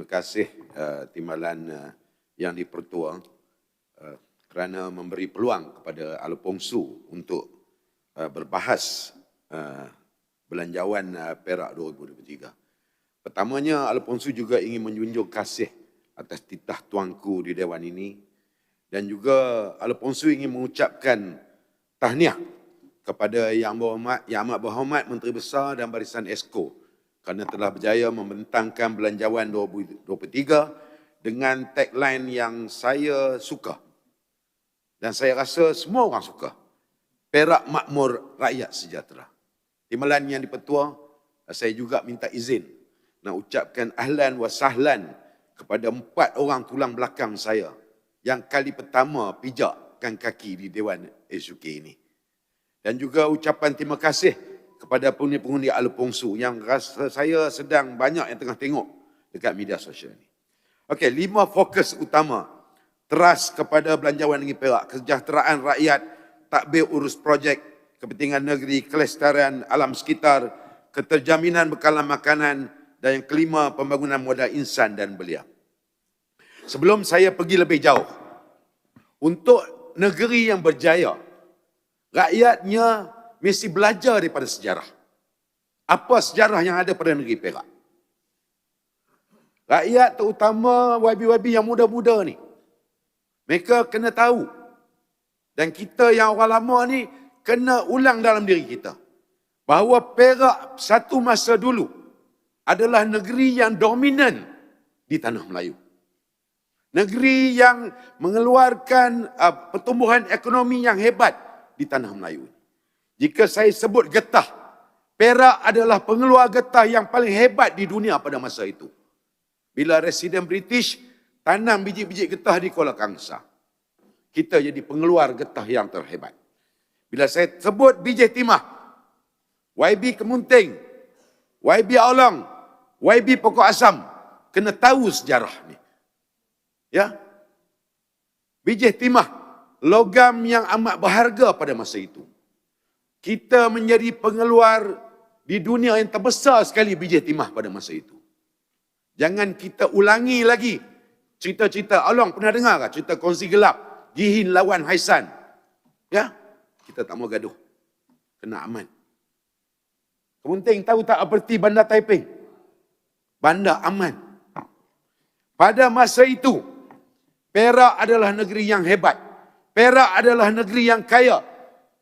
kasih Timbalan Yang di-Pertua kerana memberi peluang kepada Alfonso untuk berbahas belanjawan Perak 2023. Pertamanya, Alfonso juga ingin menjunjung kasih atas titah tuanku di Dewan ini, dan juga Alfonso ingin mengucapkan tahniah kepada Yang Amat Berhormat Menteri Besar dan Barisan Esko kerana telah berjaya membentangkan belanjawan 2023 dengan tagline yang saya suka dan saya rasa semua orang suka. Perak makmur, rakyat sejahtera. Timbalan Yang di-Pertua, saya juga minta izin nak ucapkan ahlan wa sahlan kepada 4 orang tulang belakang saya yang kali pertama pijakkan kaki di Dewan SUK ini. Dan juga ucapan terima kasih kepada pengundi-pengundi Alfonso yang rasa saya sedang banyak yang tengah tengok dekat media sosial ini. Okey, 5 fokus utama. Trust kepada belanjawan negeri Perak, kesejahteraan rakyat, takbir urus projek, kepentingan negeri, kelestarian alam sekitar, keterjaminan bekalan makanan, dan yang kelima, pembangunan modal insan dan belia. Sebelum saya pergi lebih jauh, untuk negeri yang berjaya, rakyatnya mesti belajar daripada sejarah. Apa sejarah yang ada pada negeri Perak? Rakyat terutama YB-YB yang muda-muda ni, mereka kena tahu. Dan kita yang orang lama ni, kena ulang dalam diri kita. Bahawa Perak satu masa dulu adalah negeri yang dominan di tanah Melayu. Negeri yang mengeluarkan pertumbuhan ekonomi yang hebat di tanah Melayu. Jika saya sebut getah, Perak adalah pengeluar getah yang paling hebat di dunia pada masa itu. Bila residen British tanam biji-biji getah di Kuala Kangsar, kita jadi pengeluar getah yang terhebat. Bila saya sebut biji timah, YB Kemunting, YB Aulang, YB Pokok Asam, kena tahu sejarah ni. Ya, biji timah, logam yang amat berharga pada masa itu. Kita menjadi pengeluar di dunia yang terbesar sekali biji timah pada masa itu. Jangan kita ulangi lagi cerita-cerita. Along pernah dengar tak cerita kongsi gelap Gihin lawan Haisan? Ya, kita tak mau gaduh. Kena aman. Kemunting tahu tak aperti Bandar Taiping? Bandar aman. Pada masa itu, Perak adalah negeri yang hebat. Perak adalah negeri yang kaya.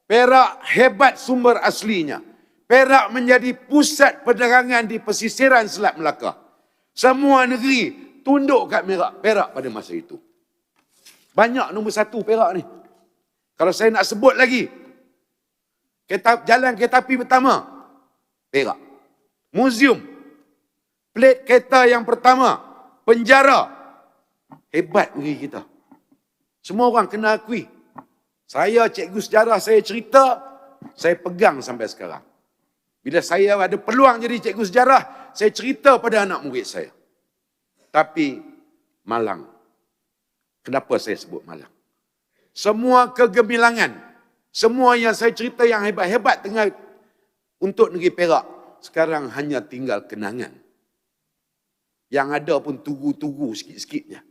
Perak hebat sumber aslinya. Perak menjadi pusat perdagangan di pesisiran Selat Melaka. Semua negeri tunduk kat Perak pada masa itu. Banyak nombor 1 Perak ni. Kalau saya nak sebut lagi, jalan kereta api pertama, Perak. Museum, plat kereta yang pertama, penjara. Hebat negeri kita. Semua orang kena akui. Saya cikgu sejarah, saya cerita, saya pegang sampai sekarang. Bila saya ada peluang jadi cikgu sejarah, saya cerita pada anak murid saya. Tapi Malang. Kenapa saya sebut Malang? Semua kegemilangan, semua yang saya cerita yang hebat-hebat tengah untuk negeri Perak, sekarang hanya tinggal kenangan. Yang ada pun tugu-tugu sikit-sikitnya.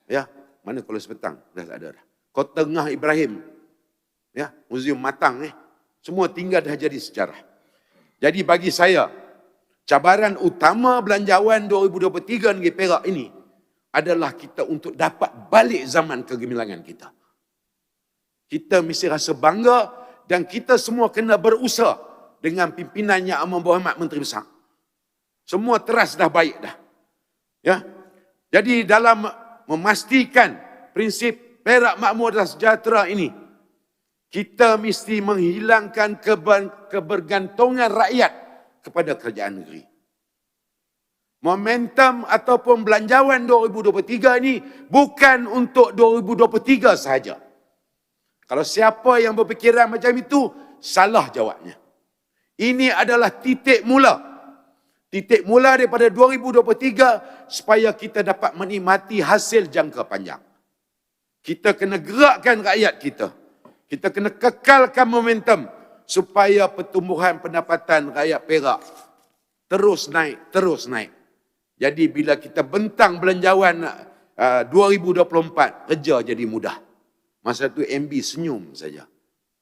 Ya, mana kalau sepetang dah tak ada dah. Kota Tengah Ibrahim, ya, Museum Matang semua tinggal dah jadi sejarah. Jadi bagi saya, cabaran utama belanjawan 2023 negeri Perak ini adalah kita untuk dapat balik zaman kegemilangan kita. Kita mesti rasa bangga dan kita semua kena berusaha dengan pimpinan Yang Amat Berhormat Menteri Besar. Semua teras dah baik dah. Ya. Jadi dalam memastikan prinsip Perak makmur dan sejahtera ini, kita mesti menghilangkan kebergantungan rakyat kepada kerajaan negeri. Momentum ataupun belanjawan 2023 ini bukan untuk 2023 sahaja. Kalau siapa yang berfikiran macam itu, salah jawabnya. Ini adalah titik mula. Titik mula daripada 2023 supaya kita dapat menikmati hasil jangka panjang. Kita kena gerakkan rakyat kita. Kita kena kekalkan momentum supaya pertumbuhan pendapatan rakyat Perak terus naik, terus naik. Jadi bila kita bentang belanjawan 2024, kerja jadi mudah. Masa tu MB senyum saja.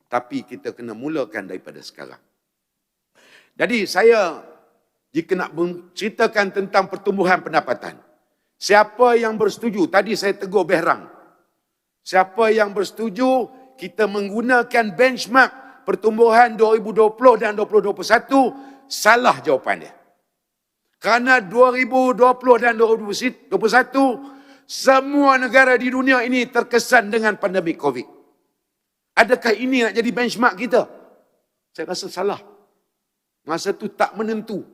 Tapi kita kena mulakan daripada sekarang. Jadi saya, jika nak ceritakan tentang pertumbuhan pendapatan, siapa yang bersetuju, tadi saya tegur Behrang, siapa yang bersetuju kita menggunakan benchmark pertumbuhan 2020 dan 2021, salah jawapan dia. Kerana 2020 dan 2021, semua negara di dunia ini terkesan dengan pandemik COVID. Adakah ini nak jadi benchmark kita? Saya rasa salah. Masa tu tak menentu.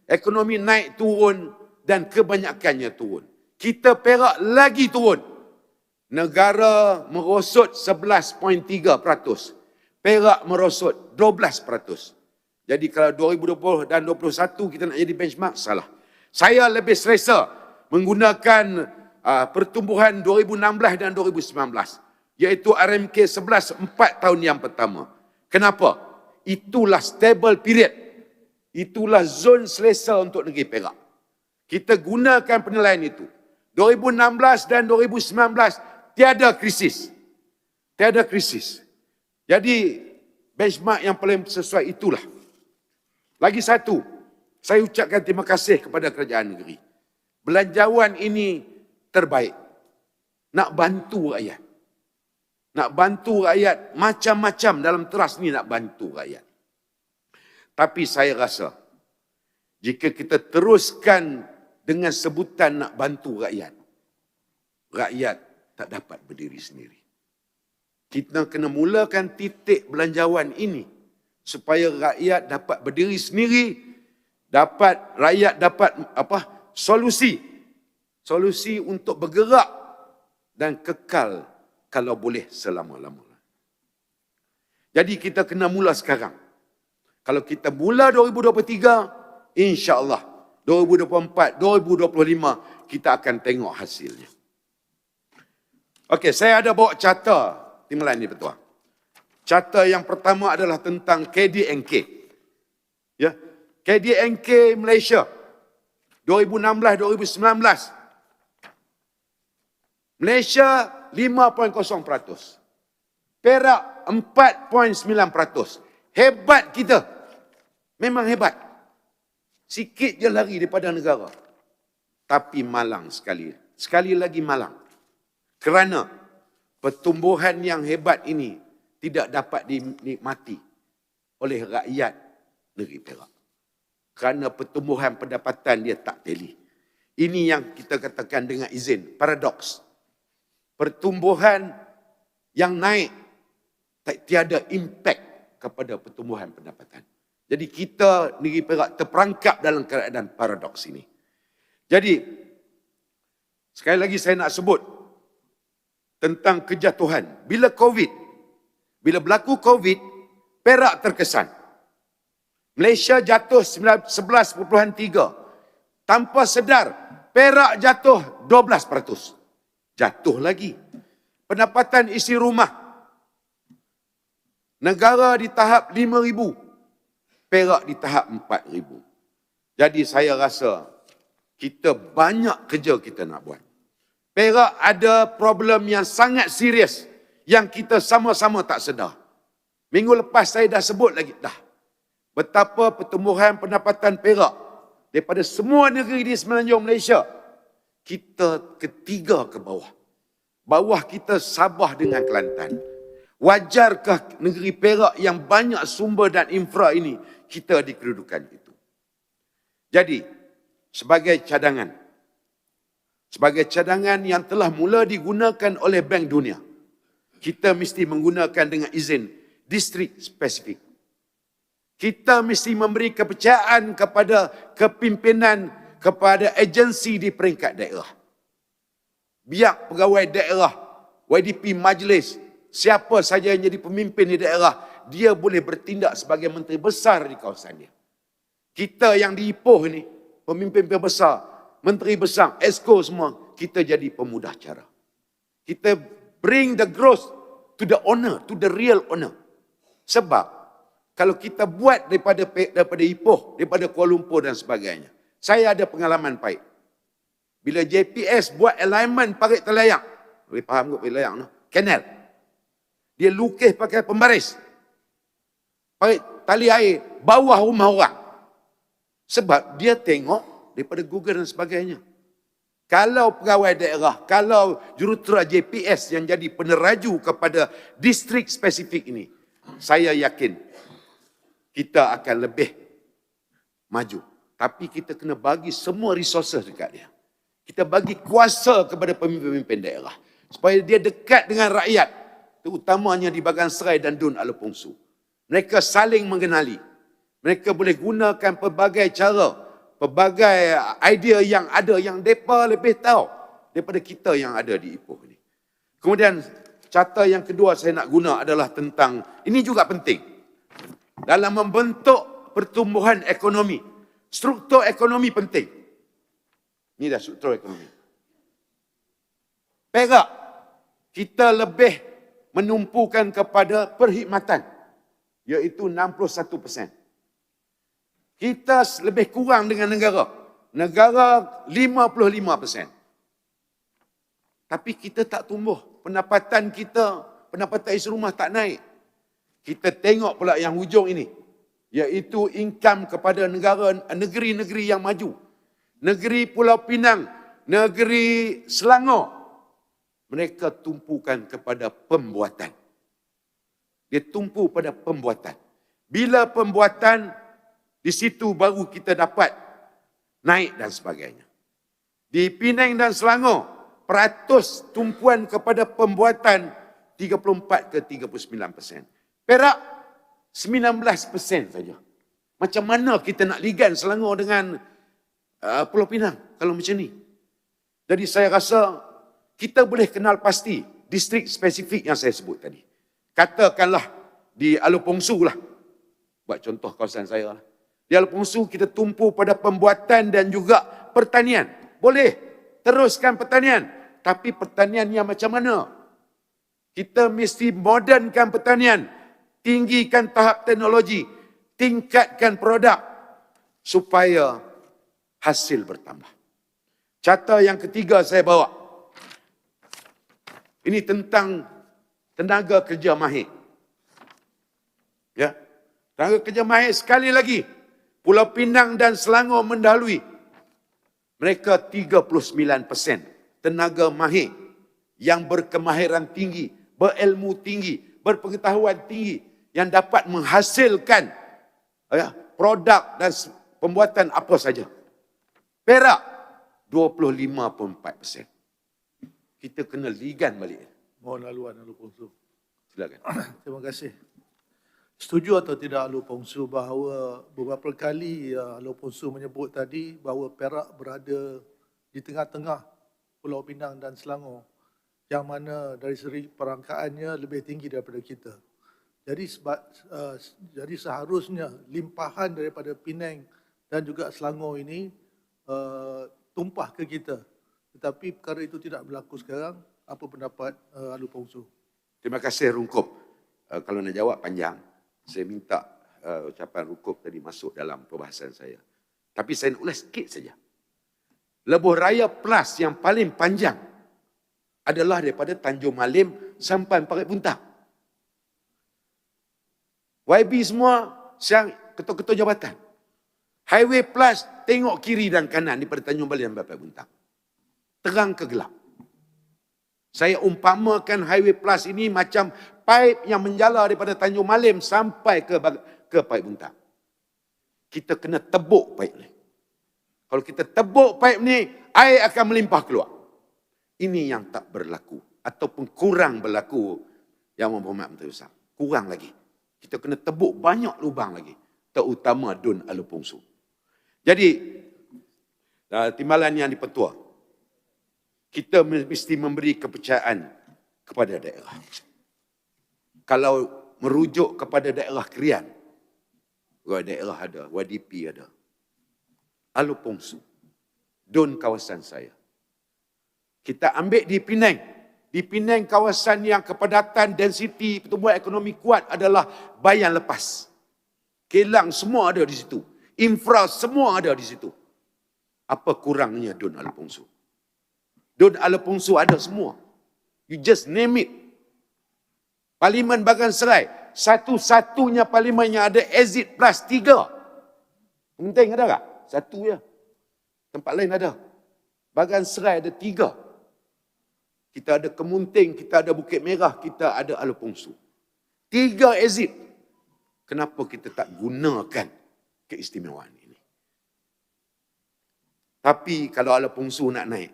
Ekonomi naik turun dan kebanyakannya turun. Kita Perak lagi turun. Negara merosot 11.3%. Perak merosot 12%. Jadi kalau 2020 dan 2021 kita nak jadi benchmark, salah. Saya lebih selesa menggunakan pertumbuhan 2016 dan 2019. Iaitu RMK 11 4 tahun yang pertama. Kenapa? Itulah stable period. Itulah zon selesa untuk negeri Perak. Kita gunakan penilaian itu. 2016 dan 2019 tiada krisis. Tiada krisis. Jadi benchmark yang paling sesuai itulah. Lagi satu, saya ucapkan terima kasih kepada kerajaan negeri. Belanjawan ini terbaik. Nak bantu rakyat. Nak bantu rakyat macam-macam dalam teras ni nak bantu rakyat. Tapi saya rasa, jika kita teruskan dengan sebutan nak bantu rakyat, rakyat tak dapat berdiri sendiri. Kita kena mulakan titik belanjawan ini supaya rakyat dapat berdiri sendiri, rakyat dapat solusi untuk bergerak dan kekal kalau boleh selama-lamanya. Jadi kita kena mula sekarang. Kalau kita mula 2023, insya-Allah 2024, 2025 kita akan tengok hasilnya. Okey, saya ada bawa carta timbalan ni betul. Carta yang pertama adalah tentang KDNK. Ya, KDNK Malaysia 2016-2019. Malaysia 5.0%. Perak 4.9%. Hebat kita. Memang hebat. Sikit je lari daripada negara. Tapi malang sekali. Sekali lagi malang. Kerana pertumbuhan yang hebat ini tidak dapat dinikmati oleh rakyat negeri Perak. Kerana pertumbuhan pendapatan dia tak teli. Ini yang kita katakan dengan izin, paradoks. Pertumbuhan yang naik tiada impak kepada pertumbuhan pendapatan. Jadi kita negeri Perak terperangkap dalam keadaan paradoks ini. Jadi, sekali lagi saya nak sebut tentang kejatuhan. Bila berlaku COVID, Perak terkesan. Malaysia jatuh 11.3. Tanpa sedar, Perak jatuh 12%. Jatuh lagi. Pendapatan isi rumah. Negara di tahap 5,000. Perak di tahap 4,000. Jadi saya rasa kita banyak kerja kita nak buat. Perak ada problem yang sangat serius yang kita sama-sama tak sedar. Minggu lepas saya dah sebut lagi dah. Betapa pertumbuhan pendapatan Perak daripada semua negeri di semenanjung Malaysia, kita ketiga ke bawah. Bawah kita Sabah dengan Kelantan. Wajarkah negeri Perak yang banyak sumber dan infra ini kita di kedudukan itu? Jadi, sebagai cadangan yang telah mula digunakan oleh Bank Dunia, kita mesti menggunakan dengan izin distrik spesifik. Kita mesti memberi kepercayaan kepada kepimpinan, kepada agensi di peringkat daerah. Biar pegawai daerah, YDP majlis, siapa saja yang jadi pemimpin di daerah, dia boleh bertindak sebagai menteri besar di kawasan dia. Kita yang di Ipoh ni, pemimpin besar, menteri besar, exco semua, kita jadi pemudah cara. Kita bring the growth to the owner, to the real owner. Sebab kalau kita buat daripada Ipoh, daripada Kuala Lumpur dan sebagainya, Saya ada pengalaman pahit. Bila JPS buat alignment parit Telayang, boleh faham kot parit Telayang no? Kanal. Dia lukis pakai pembaris. Parit tali air bawah rumah orang. Sebab dia tengok daripada Google dan sebagainya. Kalau pegawai daerah, kalau jurutera JPS yang jadi peneraju kepada distrik spesifik ini, saya yakin kita akan lebih maju. Tapi kita kena bagi semua resources dekat dia. Kita bagi kuasa kepada pemimpin-pemimpin daerah. Supaya dia dekat dengan rakyat. Terutamanya di Bagan Serai dan Dun Alopongsu. Mereka saling mengenali. Mereka boleh gunakan pelbagai cara, pelbagai idea yang ada yang mereka lebih tahu daripada kita yang ada di Ipoh ni. Kemudian carta yang kedua saya nak guna adalah tentang, ini juga penting. Dalam membentuk pertumbuhan ekonomi. Struktur ekonomi penting. Ini dah struktur ekonomi. Perak, kita lebih menumpukan kepada perkhidmatan, iaitu 61%. Kita lebih kurang dengan negara. Negara 55%. Tapi kita tak tumbuh. Pendapatan kita, pendapatan isi rumah tak naik. Kita tengok pula yang hujung ini, iaitu income kepada negeri-negeri yang maju. Negeri Pulau Pinang, negeri Selangor, mereka tumpukan kepada pembuatan. Dia tumpu pada pembuatan. Bila pembuatan, di situ baru kita dapat naik dan sebagainya. Di Penang dan Selangor, peratus tumpuan kepada pembuatan 34 ke 39%. Perak 19% saja. Macam mana kita nak ligan Selangor dengan Pulau Pinang kalau macam ni? Jadi saya rasa kita boleh kenal pasti distrik spesifik yang saya sebut tadi. Katakanlah di Alopongsu lah. Buat contoh kawasan saya lah. Di Alopongsu kita tumpu pada pembuatan dan juga pertanian. Boleh teruskan pertanian. Tapi pertanian yang macam mana? Kita mesti modernkan pertanian. Tinggikan tahap teknologi. Tingkatkan produk. Supaya hasil bertambah. Carta yang ketiga saya bawa. Ini tentang tenaga kerja mahir. Ya. Tenaga kerja mahir sekali lagi. Pulau Pinang dan Selangor mendahului. Mereka 39% tenaga mahir yang berkemahiran tinggi, berilmu tinggi, berpengetahuan tinggi yang dapat menghasilkan produk dan pembuatan apa saja. Perak 25.4%. Kita kena ligan balik. Mohon laluan Alopongsu. Silakan. Terima kasih. Setuju atau tidak Alopongsu bahawa beberapa kali Alopongsu menyebut tadi bahawa Perak berada di tengah-tengah Pulau Pinang dan Selangor yang mana dari segi perangkaannya lebih tinggi daripada kita. Jadi seharusnya limpahan daripada Penang dan juga Selangor ini tumpah ke kita. Tetapi perkara itu tidak berlaku sekarang. Apa pendapat Alopongsu? Terima kasih Rungkup. Kalau nak jawab panjang, saya minta ucapan Rungkup tadi masuk dalam perbahasan saya. Tapi saya nak ulas sikit saja. Lebuh Raya Plus yang paling panjang adalah daripada Tanjung Malim sampai Parit Puntang. YB semua siang ketua-ketua jabatan. Highway Plus tengok kiri dan kanan daripada Tanjung Malim sampai Parit Puntang. Terang ke gelap. Saya umpamakan Highway Plus ini macam paip yang menjala daripada Tanjung Malim sampai ke Parit Puntang. Kita kena tebuk paip ni. Kalau kita tebuk paip ni, air akan melimpah keluar. Ini yang tak berlaku ataupun kurang berlaku yang berhormat Menteri Besar. Kurang lagi. Kita kena tebuk banyak lubang lagi, terutama Dun Alopongsu. Jadi timbalan yang dipetua, kita mesti memberi kepercayaan kepada daerah. Kalau merujuk kepada daerah Krian, daerah ada, YDP ada, Alopongsu, Dun kawasan saya. Kita ambil di Penang. Di Penang kawasan yang kepadatan densiti pertumbuhan ekonomi kuat adalah Bayan Lepas. Kelang semua ada di situ. Infra semua ada di situ. Apa kurangnya Dun Alfonso? Dun Alfonso ada semua. You just name it. Parlimen Bagan Serai, satu-satunya parlimen yang ada exit plus 3. Penting ada tak? Satu je. Tempat lain ada. Bagan Serai ada 3. Kita ada Kemunting, kita ada Bukit Merah, kita ada Alfonso. 3 exit. Kenapa kita tak gunakan keistimewaan ini? Tapi kalau Alfonso nak naik,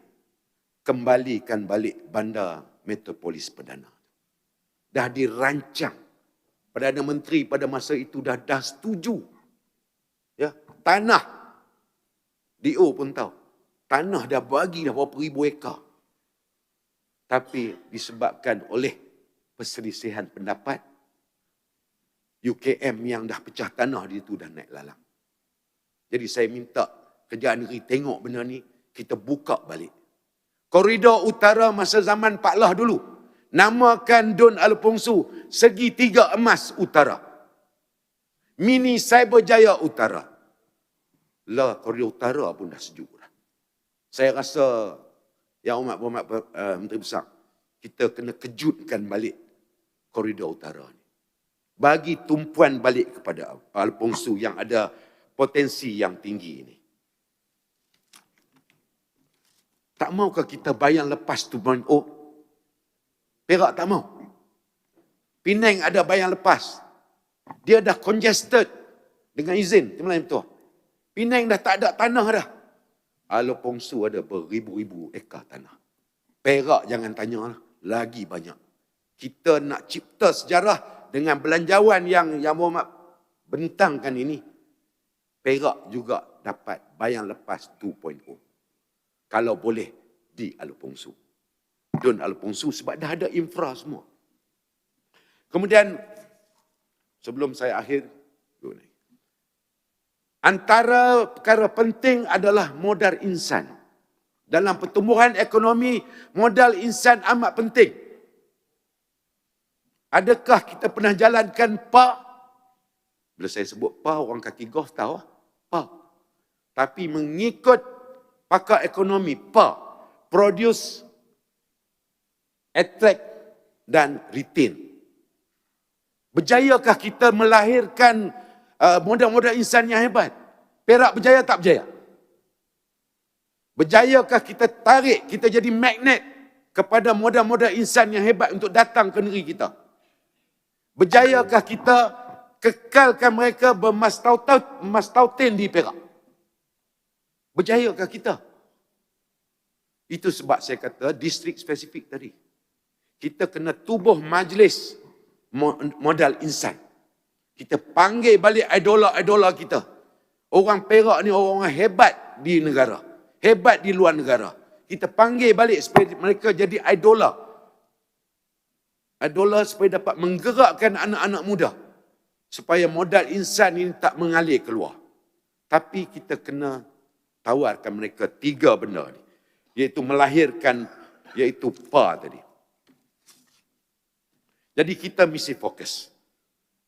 kembalikan balik Bandar Metropolis Perdana. Dah dirancang. Perdana Menteri pada masa itu dah setuju. Ya, tanah. DO pun tahu. Tanah dah bagi dah berapa ribu ekar. Tapi disebabkan oleh perselisihan pendapat, UKM yang dah pecah tanah di itu dah naik lalang. Jadi saya minta kerajaan negeri tengok benda ni, kita buka balik. Koridor utara masa zaman Pak Lah dulu, namakan Dun Alfonso Segitiga Emas Utara. Mini Cyberjaya Utara. Lah koridor utara pun dah sejuk dah. Saya rasa Yang Amat Menteri Besar, kita kena kejutkan balik koridor utara ni. Bagi tumpuan balik kepada Alfonso yang ada potensi yang tinggi ini. Tak maukah kita bayang lepas 2.0? Perak tak mau. Penang ada bayang lepas. Dia dah congested dengan izin. Betul. Penang dah tak ada tanah dah. Alfonso ada beribu-ribu ekar tanah. Perak jangan tanya lah. Lagi banyak. Kita nak cipta sejarah dengan belanjawan yang Muhammad bentangkan ini. Perak juga dapat bayang lepas 2.0. Kalau boleh di Alfonso. Dun Alfonso sebab dah ada infra semua. Kemudian, sebelum saya akhir, antara perkara penting adalah modal insan. Dalam pertumbuhan ekonomi, modal insan amat penting. Adakah kita pernah jalankan PA? Bila saya sebut PA, orang kaki golf tahu. PA. Tapi mengikut pakar ekonomi, PA, produce, attract dan retain. Berjayakah kita melahirkan modal-modal insan yang hebat? Perak berjaya tak berjaya? Berjayakah kita tarik, kita jadi magnet kepada modal-modal insan yang hebat untuk datang ke negeri kita? Berjayakah kita kekalkan mereka bermastautin di Perak? Berjayakah kita? Itu sebab saya kata distrik spesifik tadi. Kita kena tubuh majlis modal insan. Kita panggil balik idola-idola kita. Orang Perak ni orang hebat di negara. Hebat di luar negara. Kita panggil balik supaya mereka jadi idola. Idola supaya dapat menggerakkan anak-anak muda. Supaya modal insan ini tak mengalir keluar. Tapi kita kena tawarkan mereka 3 benda ni. Iaitu melahirkan, iaitu PA tadi. Jadi kita mesti fokus.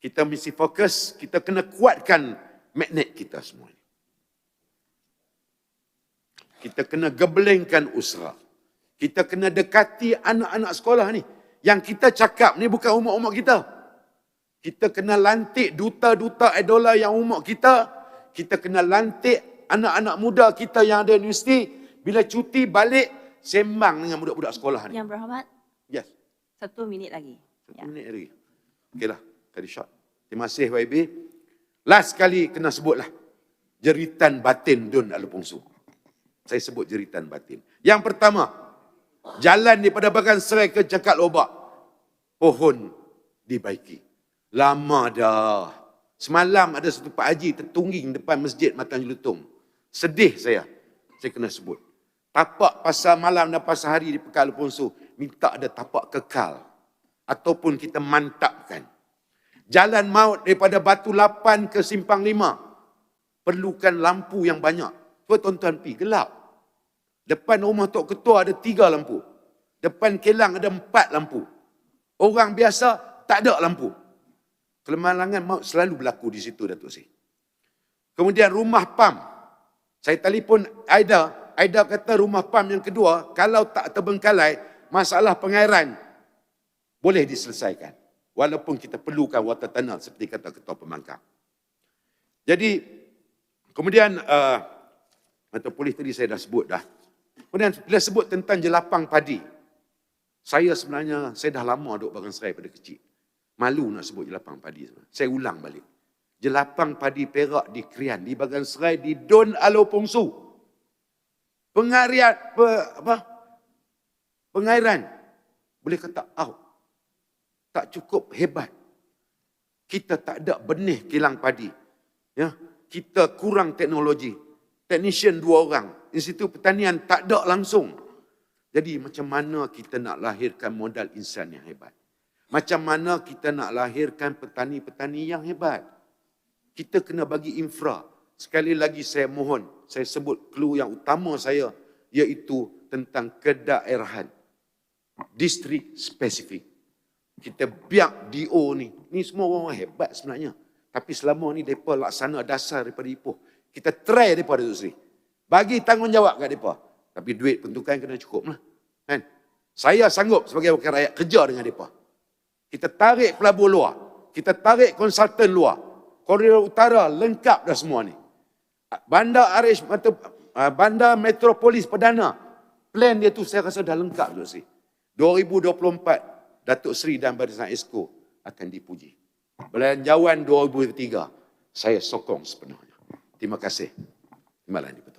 Kita mesti fokus, kita kena kuatkan magnet kita semua. Kita kena gebelengkan usaha. Kita kena dekati anak-anak sekolah ni. Yang kita cakap ni bukan umur-umur kita. Kita kena lantik duta-duta idola yang umur kita. Kita kena lantik anak-anak muda kita yang ada universiti. Bila cuti balik, sembang dengan budak-budak sekolah ni. Yang berhormat, Yes. 1 minit lagi. 1 minit lagi. Okeylah, tadi shot. Terima kasih YB. Last kali kena sebutlah. Jeritan batin Dun Alfonso. Saya sebut jeritan batin. Yang pertama, jalan daripada Bagan Serai ke Cakap Lobak. Pohon dibaiki. Lama dah. Semalam ada satu Pak Haji tertungging depan Masjid Matan Jelutong. Sedih saya. Saya kena sebut. Tapak pasar malam dan pasar hari di Pekan Alfonso. Minta ada tapak kekal. Ataupun kita mantapkan. Jalan maut daripada Batu Lapan ke Simpang 5. Perlukan lampu yang banyak. Tuan-tuan pergi, gelap. Depan rumah Tok Ketua ada 3 lampu. Depan Kelang ada 4 lampu. Orang biasa tak ada lampu. Kemalangan maut selalu berlaku di situ, Datuk Seri. Kemudian rumah PAM. Saya telefon Aida. Aida kata rumah PAM yang kedua, kalau tak terbengkalai, masalah pengairan boleh diselesaikan. Walaupun kita perlukan water tunnel seperti kata Ketua Pemangkang. Jadi, kemudian, atau polis tadi saya dah sebut dah. Kemudian bila sebut tentang jelapang padi, saya dah lama duduk Bagan Serai pada kecil. Malu nak sebut jelapang padi. Saya ulang balik. Jelapang padi Perak di Krian, di Bagan Serai, di Don Alo Pongsu. Pengairan. Boleh kata out. Tak cukup hebat. Kita tak ada benih kilang padi. Ya, kita kurang teknologi. Teknisian 2 orang. Institut Pertanian tak ada langsung. Jadi macam mana kita nak lahirkan modal insan yang hebat? Macam mana kita nak lahirkan petani-petani yang hebat? Kita kena bagi infra. Sekali lagi saya mohon, saya sebut clue yang utama saya, iaitu tentang kedaerahan. Distrik spesifik. Kita biak DO ni. Ni semua orang hebat sebenarnya. Tapi selama ni mereka laksana dasar daripada Ipoh. Kita try mereka Datuk Seri. Bagi tanggungjawab kat mereka. Tapi duit peruntukan kena cukup lah. Kan? Saya sanggup sebagai wakil rakyat kerja dengan mereka. Kita tarik pelabur luar. Kita tarik konsultan luar. Koridor Utara lengkap dah semua ni. Bandar Metropolis Perdana. Plan dia tu saya rasa dah lengkap Datuk Seri. 2024, Datuk Seri dan Barisan Esko akan dipuji. Belanjawan 2023, saya sokong sepenuhnya. Terima kasih. Terima kasih.